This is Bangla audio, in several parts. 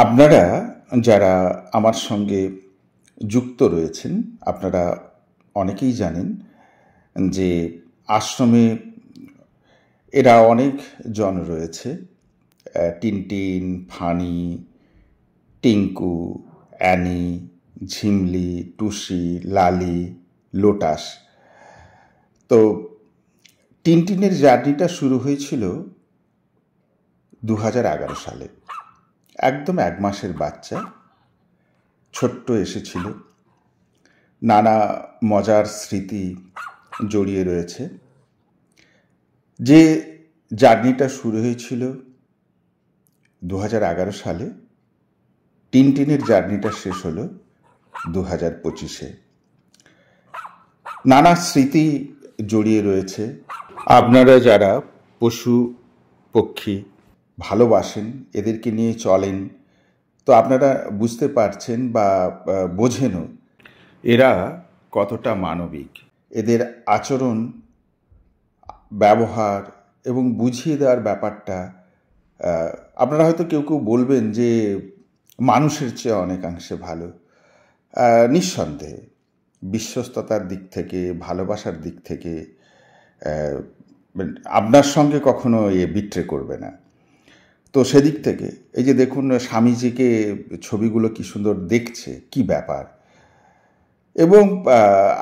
আপনারা যারা আমার সঙ্গে যুক্ত রয়েছেন, আপনারা অনেকেই জানেন যে আশ্রমে এরা অনেক জন রয়েছে। Tintin, Funny, Tinku, Annie, Jhimli, Tusi, Lali, Lotus. তো টিনটিনের জার্নিটা শুরু হয়েছিল 2011 সালে। একদম 1 মাসের বাচ্চা, ছোট্ট এসেছিল। নানা মজার স্মৃতি জড়িয়ে রয়েছে। যে জার্নিটা শুরু হয়েছিল 2011 সালে, টিনটিনের জার্নিটা শেষ হলো 2025-এ। নানা স্মৃতি জড়িয়ে রয়েছে। আপনারা যারা পশু পক্ষী ভালোবাসেন, এদেরকে নিয়ে চলেন, তো আপনারা বুঝতে পারছেন বা বোঝেনও এরা কতটা মানবিক। এদের আচরণ, ব্যবহার এবং বুঝিয়ে দেওয়ার ব্যাপারটা আপনারা হয়তো কেউ কেউ বলবেন যে মানুষের চেয়ে অনেকাংশে ভালো। নিঃসন্দেহে বিশ্বস্ততার দিক থেকে, ভালোবাসার দিক থেকে আপনার সঙ্গে কখনো বিট্রে করবে না। তো সেদিক থেকে এই যে দেখুন, স্বামীজিকে ছবিগুলো কি সুন্দর দেখছে, কি ব্যাপার। এবং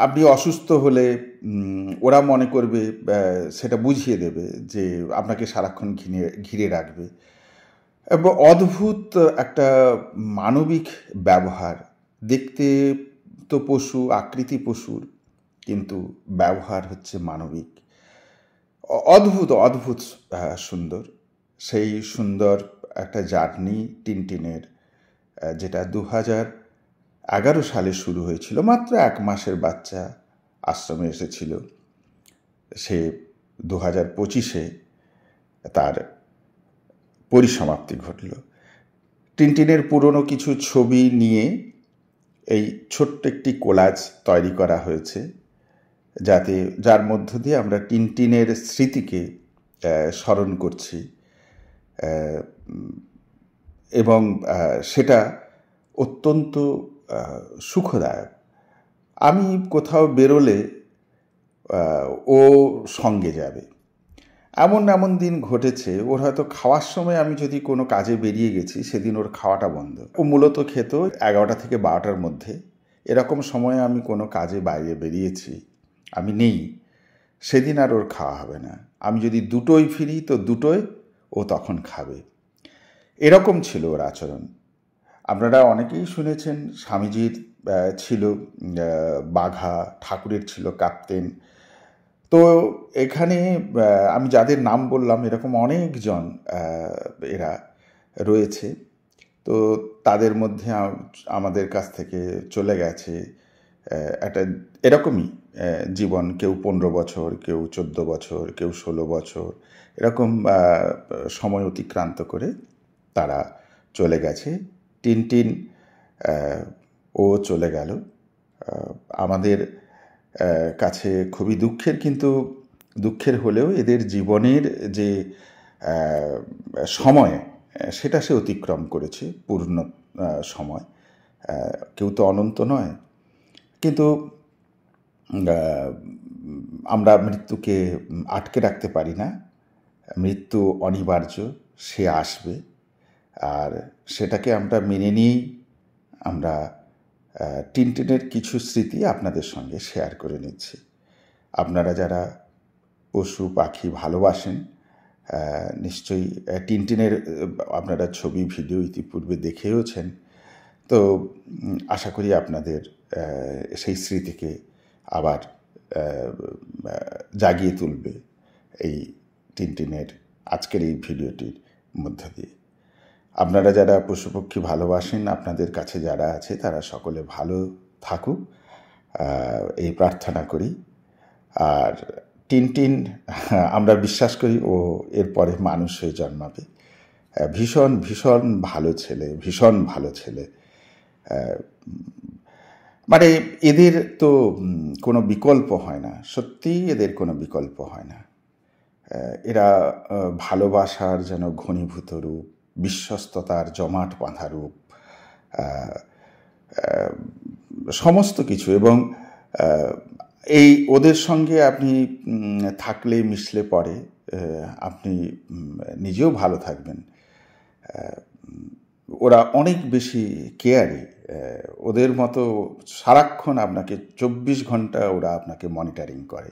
আপনি অসুস্থ হলে ওরা মনে করবে, সেটা বুঝিয়ে দেবে যে আপনাকে সারাক্ষণ ঘিরে রাখবে। এবং অদ্ভুত একটা মানবিক ব্যবহার। দেখতে তো পশু, আকৃতি পশুর, কিন্তু ব্যবহার হচ্ছে মানবিক। অদ্ভুত অদ্ভুত সুন্দর। সেই সুন্দর একটা জার্নি টিনটিনের, যেটা 2011 সালে শুরু হয়েছিল। মাত্র 1 মাসের বাচ্চা আশ্রমে এসেছিল। সে 2025-এ তার পরিসমাপ্তি ঘটল। টিনটিনের পুরনো কিছু ছবি নিয়ে এই ছোট্ট একটি কোলাজ তৈরি করা হয়েছে, যার মধ্য দিয়ে আমরা টিনটিনের স্মৃতিকে স্মরণ করছি। এবং সেটা অত্যন্ত সুখদায়ক। আমি কোথাও বেরোলে ও সঙ্গে যাবে। এমন এমন দিন ঘটেছে, ওর হয়তো খাওয়ার সময় আমি যদি কোনো কাজে বেরিয়ে গেছি, সেদিন ওর খাওয়াটা বন্ধ। ও মূলত খেত 11টা থেকে 12টার মধ্যে। এরকম সময়ে আমি কোনো কাজে বাইরে বেরিয়েছি, আমি নেই, সেদিন আর ওর খাওয়া হবে না। আমি যদি 2টোয় ফিরি, তো 2টোয় ও তখন খাবে। এরকম ছিল ওর আচরণ। আপনারা অনেকেই শুনেছেন স্বামীজির ছিল বাঘা, ঠাকুরের ছিল কাপ্তেন। তো এখানে আমি যাদের নাম বললাম, এরকম অনেকজন এরা রয়েছে। তো তাদের মধ্যে আমাদের কাছ থেকে চলে গেছে একটা এরকমই জীবন। কেউ 15 বছর, কেউ 14 বছর, কেউ 16 বছর, এরকম সময় অতিক্রান্ত করে তারা চলে গেছে। টিনটিন ও চলে গেল। আমাদের কাছে খুবই দুঃখের, কিন্তু দুঃখের হলেও এদের জীবনের যে সময়, সেটা সে অতিক্রম করেছে, পূর্ণ সময়। কেউ তো অনন্ত নয়, কিন্তু আমরা মৃত্যুকে আটকে রাখতে পারি না। মৃত্যু অনিবার্য, সে আসবে। আর সেটাকে আমরা মেনে নিয়েই আমরা টিনটিনের কিছু স্মৃতি আপনাদের সঙ্গে শেয়ার করে নিচ্ছি। আপনারা যারা পশু পাখি ভালোবাসেন, নিশ্চয়ই টিনটিনের আপনারা ছবি, ভিডিও ইতিপূর্বে দেখেওছেন। তো আশা করি আপনাদের সেই স্মৃতিকে আবার জাগিয়ে তুলবে এই টিনটিনের আজকের এই ভিডিওটির মধ্য দিয়ে। আপনারা যারা পশুপক্ষী ভালোবাসেন, আপনাদের কাছে যারা আছে, তারা সকলে ভালো থাকুক, এই প্রার্থনা করি। আর টিনটিন, আমরা বিশ্বাস করি ও এরপরে মানুষ হয়ে জন্মাবে। ভীষণ ভীষণ ভালো ছেলে, ভীষণ ভালো ছেলে। মানে এদের তো কোনো বিকল্প হয় না, সত্যিই এদের কোনো বিকল্প হয় না। এরা ভালোবাসার যেন ঘনীভূত রূপ, বিশ্বস্ততার জমাট বাঁধা রূপ, সমস্ত কিছু। এবং এই ওদের সঙ্গে আপনি থাকলে, মিশলে পরে আপনি নিজেও ভালো থাকবেন। ওরা অনেক বেশি কেয়ারি, ওদের মতো সারাক্ষণ আপনাকে 24 ঘন্টা ওরা আপনাকে মনিটরিং করে,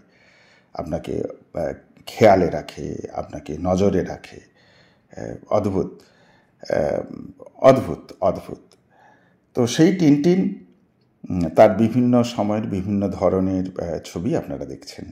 আপনাকে খেয়ালে রাখে, আপনাকে নজরে রাখে। অদ্ভুত অদ্ভুত অদ্ভুত। তো সেই টিনটিন, তার বিভিন্ন সময়ের বিভিন্ন ধরনের ছবি আপনারা দেখছেন।